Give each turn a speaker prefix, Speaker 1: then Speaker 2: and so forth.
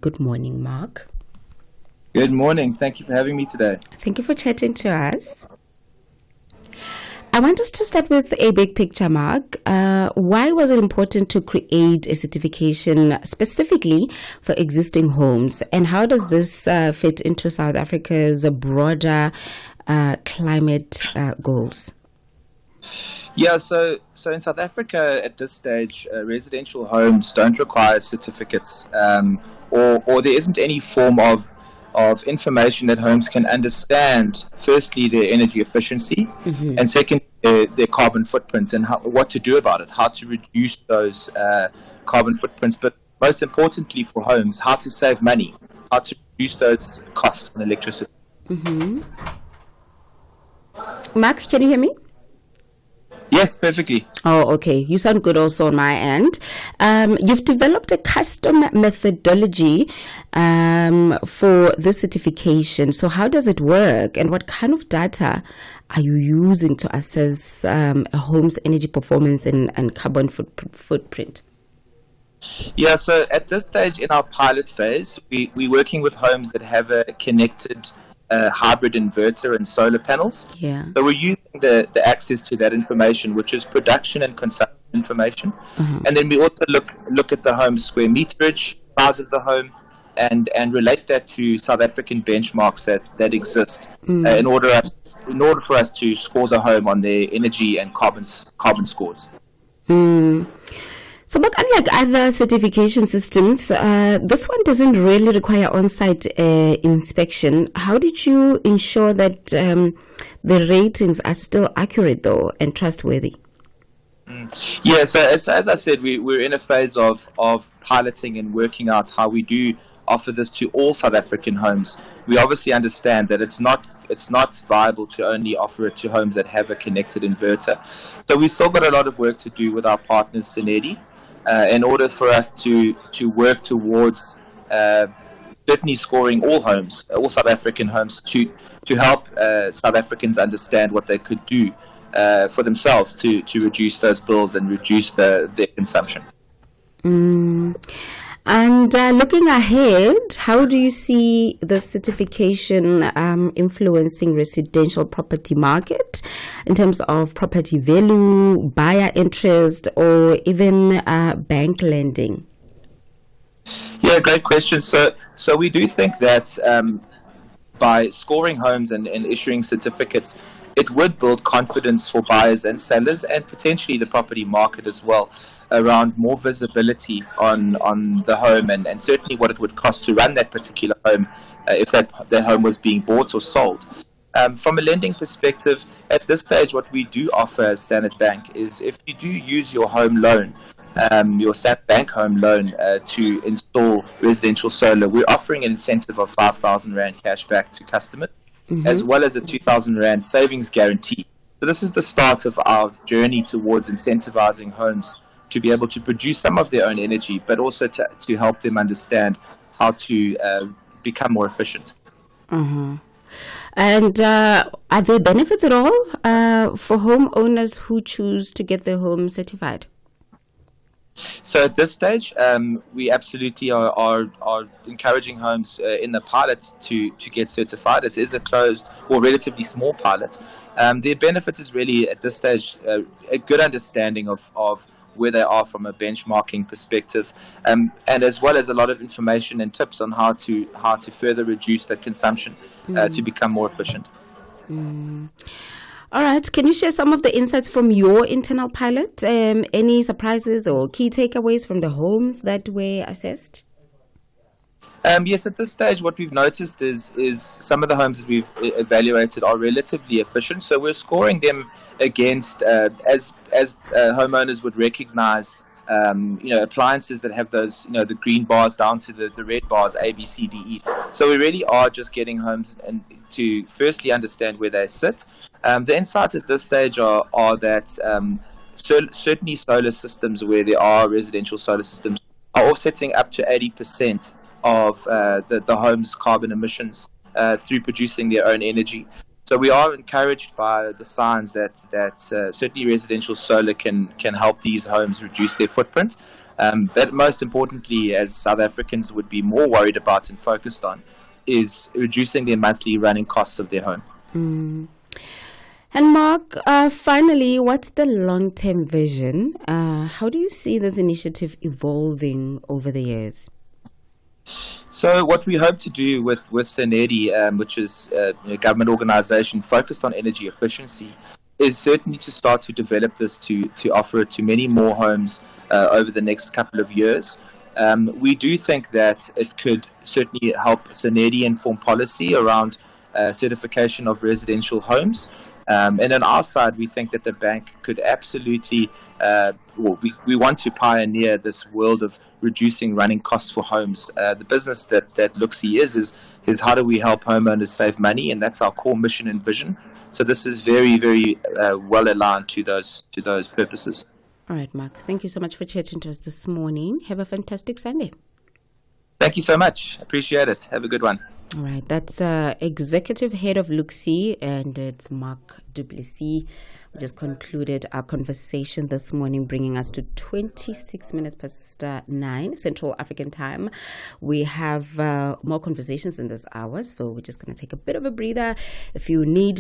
Speaker 1: Good morning, Mark.
Speaker 2: Good morning. Thank you for having me today.
Speaker 1: Thank you for chatting to us. I want us to start with a big picture, Mark. Why was it important to create a certification specifically for existing homes? And how does this fit into South Africa's broader climate goals?
Speaker 2: Yeah, so in South Africa at this stage, residential homes don't require certificates, or there isn't any form of information that homes can understand. Firstly, their energy efficiency, and second, their carbon footprint and what to do about it, how to reduce those carbon footprints. But most importantly for homes, how to save money, how to reduce those costs on electricity.
Speaker 1: Mark, can you hear me?
Speaker 2: Yes, perfectly.
Speaker 1: Oh, okay. You sound good also on my end. You've developed a custom methodology for this certification. So how does it work, and what kind of data are you using to assess a home's energy performance and carbon footprint?
Speaker 2: Yeah, so at this stage in our pilot phase, we're working with homes that have a connected hybrid inverter and solar panels.
Speaker 1: Yeah.
Speaker 2: So we're using the access to that information, which is production and consumption information. And then we also look at the home's square meterage, size of the home, and relate that to South African benchmarks that exist in order for us to score the home on their energy and carbon scores.
Speaker 1: So, but unlike other certification systems, this one doesn't really require on-site inspection. How did you ensure that the ratings are still accurate, though, and trustworthy?
Speaker 2: Yeah, so as I said, we're in a phase of piloting and working out how we do offer this to all South African homes. We obviously understand that it's not viable to only offer it to homes that have a connected inverter. So we've still got a lot of work to do with our partners, Senedi, in order for us to work towards certainly scoring all homes, all South African homes, to help South Africans understand what they could do for themselves to reduce those bills and reduce their consumption.
Speaker 1: And looking ahead, how do you see the certification influencing residential property market in terms of property value, buyer interest, or even bank lending?
Speaker 2: Yeah, great question. So we do think that by scoring homes and issuing certificates, it would build confidence for buyers and sellers, and potentially the property market as well, around more visibility on the home and certainly what it would cost to run that particular home if that home was being bought or sold. From a lending perspective, at this stage, what we do offer as Standard Bank is if you do use your home loan, your Standard Bank home loan to install residential solar, we're offering an incentive of 5,000 Rand cash back to customers, as well as a 2,000 Rand savings guarantee. So this is the start of our journey towards incentivizing homes to be able to produce some of their own energy, but also to help them understand how to become more efficient.
Speaker 1: And are there benefits at all for homeowners who choose to get their home certified?
Speaker 2: So at this stage, we absolutely are encouraging homes in the pilot to get certified. It is a closed or relatively small pilot. The benefit is really at this stage a good understanding of where they are from a benchmarking perspective, and as well as a lot of information and tips on how to further reduce that consumption to become more efficient.
Speaker 1: All right. Can you share some of the insights from your internal pilot? Any surprises or key takeaways from the homes that were assessed?
Speaker 2: Yes, at this stage, what we've noticed is some of the homes that we've evaluated are relatively efficient. So we're scoring them against, as homeowners would recognize, appliances that have those, the green bars down to the red bars, A, B, C, D, E. So we really are just getting homes and to firstly understand where they sit. The insights at this stage are that certainly solar systems, where there are residential solar systems, are offsetting up to 80% of the home's carbon emissions through producing their own energy. So we are encouraged by the signs that certainly residential solar can help these homes reduce their footprint. But most importantly, as South Africans would be more worried about and focused on, is reducing their monthly running costs of their home.
Speaker 1: And Marc, finally, what's the long-term vision? How do you see this initiative evolving over the years?
Speaker 2: So what we hope to do with SANEDI, which is a government organization focused on energy efficiency, is certainly to start to develop this to offer it to many more homes over the next couple of years. We do think that it could certainly help SANEDI inform policy around certification of residential homes. And on our side, we think that the bank could absolutely, we want to pioneer this world of reducing running costs for homes. The business that Looksee is how do we help homeowners save money, and that's our core mission and vision. So this is very, very well aligned to those purposes.
Speaker 1: All right, Marc, thank you so much for chatting to us this morning. Have a fantastic Sunday.
Speaker 2: Thank you so much. Appreciate it. Have a good one.
Speaker 1: All right, that's Executive Head of Looksee, and it's Marc Du Plessis. We just concluded our conversation this morning, bringing us to 26 minutes past 9 Central African Time. We have more conversations in this hour, so we're just going to take a bit of a breather. If you need